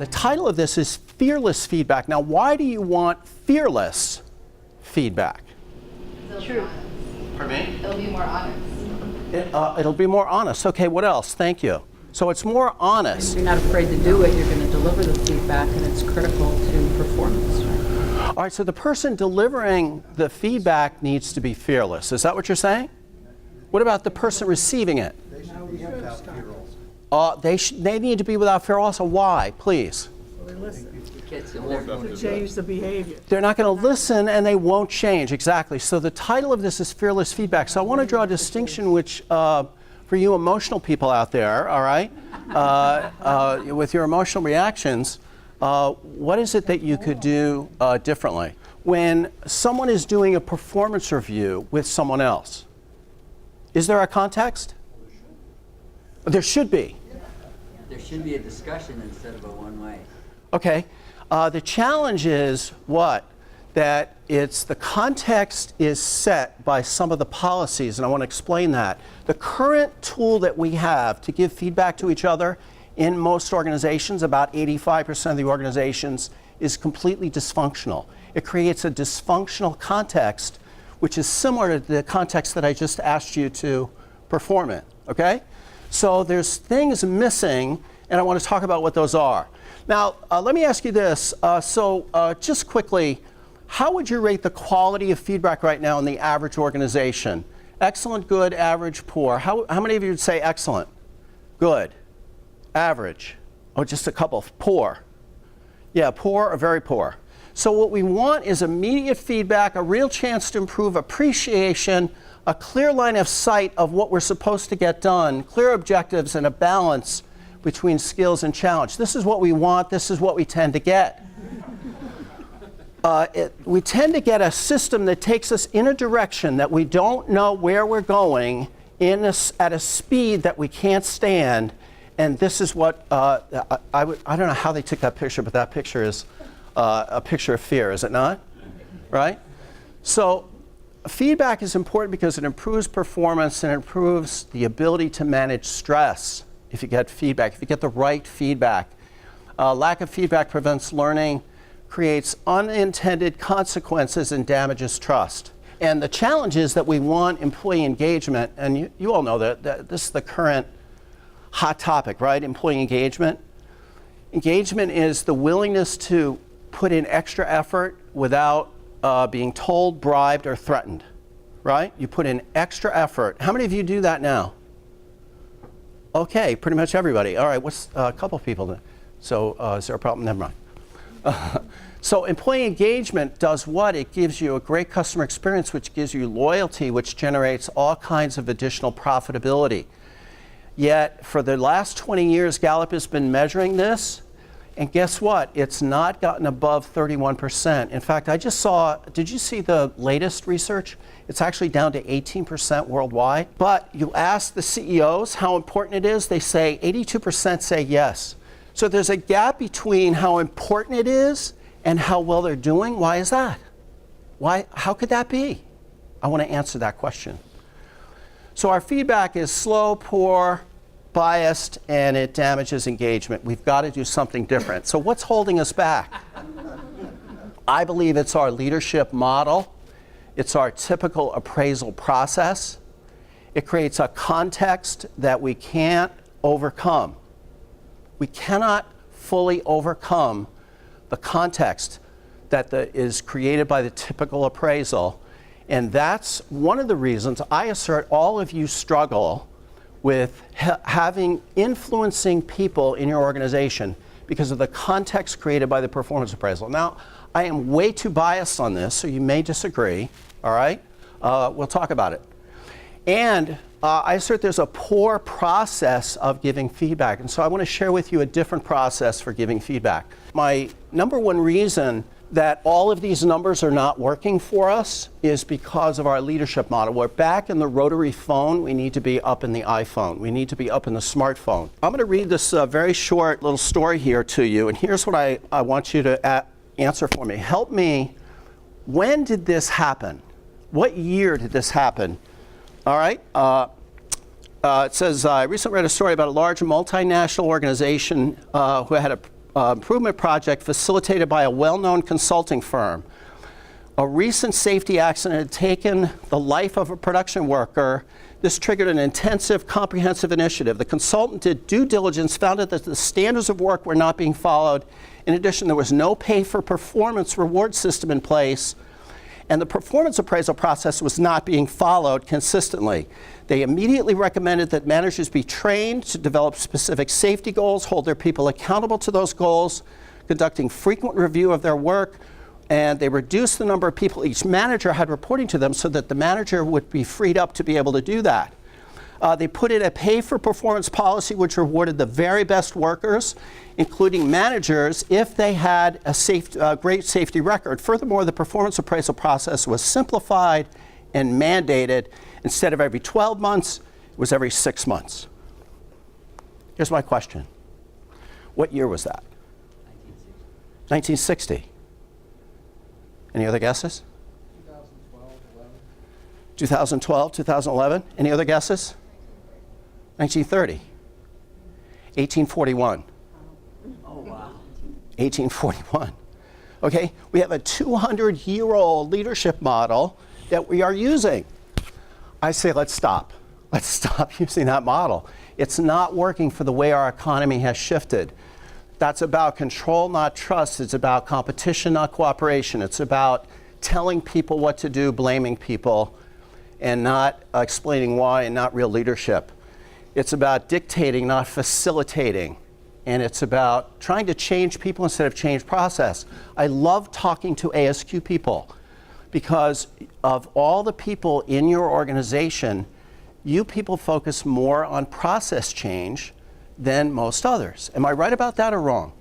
the title of this is Fearless Feedback. Now, why do you want fearless feedback? True. Pardon me? It'll be more honest. It'll be more honest. Okay, what else? Thank you. So it's more honest. If you're not afraid to do it, you're going to deliver the feedback, and it's critical to performance. Right? All right, so the person delivering the feedback needs to be fearless. Is that what you're saying? What about the person receiving it? They should be without fear also. They need to be without fear also. Why? Please. To change the behavior. They're not going to listen and they won't change. Exactly. So the title of this is Fearless Feedback. So I want to draw a distinction which, for you emotional people out there, all right, with your emotional reactions, what is it that you could do differently? When someone is doing a performance review with someone else, is there a context? There should be. There should be a discussion instead of a one-way. Okay. The challenge is what? That the context is set by some of the policies, and I want to explain that. The current tool that we have to give feedback to each other in most organizations, about 85% of the organizations, is completely dysfunctional. It creates a dysfunctional context, which is similar to the context that I just asked you to perform in, okay? So there's things missing, and I want to talk about what those are. Now, let me ask you this. Just quickly, how would you rate the quality of feedback right now in the average organization? Excellent, good, average, poor. How many of you would say excellent? Good. Average. Oh, just a couple. Poor. Yeah, poor or very poor. So what we want is immediate feedback, a real chance to improve appreciation, a clear line of sight of what we're supposed to get done, clear objectives, and a balance between skills and challenge. This is what we want. This is what we tend to get. We tend to get a system that takes us in a direction that we don't know where we're going at a speed that we can't stand. And this is what, I don't know how they took that picture, but that picture is a picture of fear, is it not? Right? So feedback is important because it improves performance and improves the ability to manage stress if you get feedback, if you get the right feedback. Lack of feedback prevents learning, creates unintended consequences, and damages trust. And the challenge is that we want employee engagement, and you all know that this is the current hot topic, right? Employee engagement. Engagement is the willingness to put in extra effort without being told, bribed, or threatened, right? You put in extra effort. How many of you do that now? Okay, pretty much everybody. All right, what's a couple people? So is there a problem? Never mind. So employee engagement does what? It gives you a great customer experience, which gives you loyalty, which generates all kinds of additional profitability. Yet for the last 20 years, Gallup has been measuring this, and guess what? It's not gotten above 31%. In fact, I just saw, did you see the latest research? It's actually down to 18% worldwide. But you ask the CEOs how important it is, they say 82% say yes. So there's a gap between how important it is and how well they're doing. Why is that? How could that be? I want to answer that question. So our feedback is slow, poor, biased, and it damages engagement. We've got to do something different. So what's holding us back? I believe it's our leadership model. It's our typical appraisal process. It creates a context that we can't overcome. We cannot fully overcome the context that is created by the typical appraisal. And that's one of the reasons I assert all of you struggle with influencing people in your organization because of the context created by the performance appraisal. Now, I am way too biased on this, so you may disagree, all right? We'll talk about it. And I assert there's a poor process of giving feedback, and so I want to share with you a different process for giving feedback. My number one reason that all of these numbers are not working for us is because of our leadership model. We're back in the rotary phone. We need to be up in the iPhone. We need to be up in the smartphone. I'm going to read this very short little story here to you, and here's what I want you to answer for me. Help me. When did this happen? What year did this happen? All right. It says, I recently read a story about a large multinational organization who had improvement project facilitated by a well-known consulting firm. A recent safety accident had taken the life of a production worker. This triggered an intensive, comprehensive initiative. The consultant did due diligence, found out that the standards of work were not being followed. In addition, there was no pay-for-performance reward system in place, and the performance appraisal process was not being followed consistently. They immediately recommended that managers be trained to develop specific safety goals, hold their people accountable to those goals, conducting frequent review of their work, and they reduced the number of people each manager had reporting to them so that the manager would be freed up to be able to do that. They put in a pay-for-performance policy which rewarded the very best workers, including managers, if they had a great safety record. Furthermore, the performance appraisal process was simplified and mandated. Instead of every 12 months, it was every 6 months. Here's my question. What year was that? 1960. Any other guesses? 2012, 2011. Any other guesses? 1930. 1841. Oh, wow. 1841. Okay, we have a 200-year-old leadership model that we are using. I say let's stop. Let's stop using that model. It's not working for the way our economy has shifted. That's about control, not trust. It's about competition, not cooperation. It's about telling people what to do, blaming people, and not explaining why, and not real leadership. It's about dictating, not facilitating. And it's about trying to change people instead of change process. I love talking to ASQ people because of all the people in your organization, you people focus more on process change than most others. Am I right about that or wrong?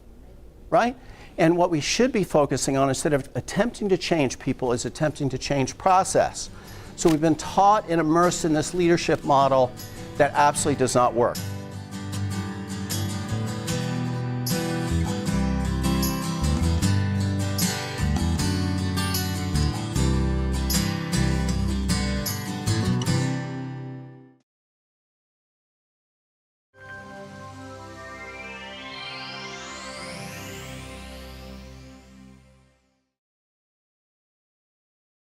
Right? And what we should be focusing on instead of attempting to change people is attempting to change process. So we've been taught and immersed in this leadership model that absolutely does not work.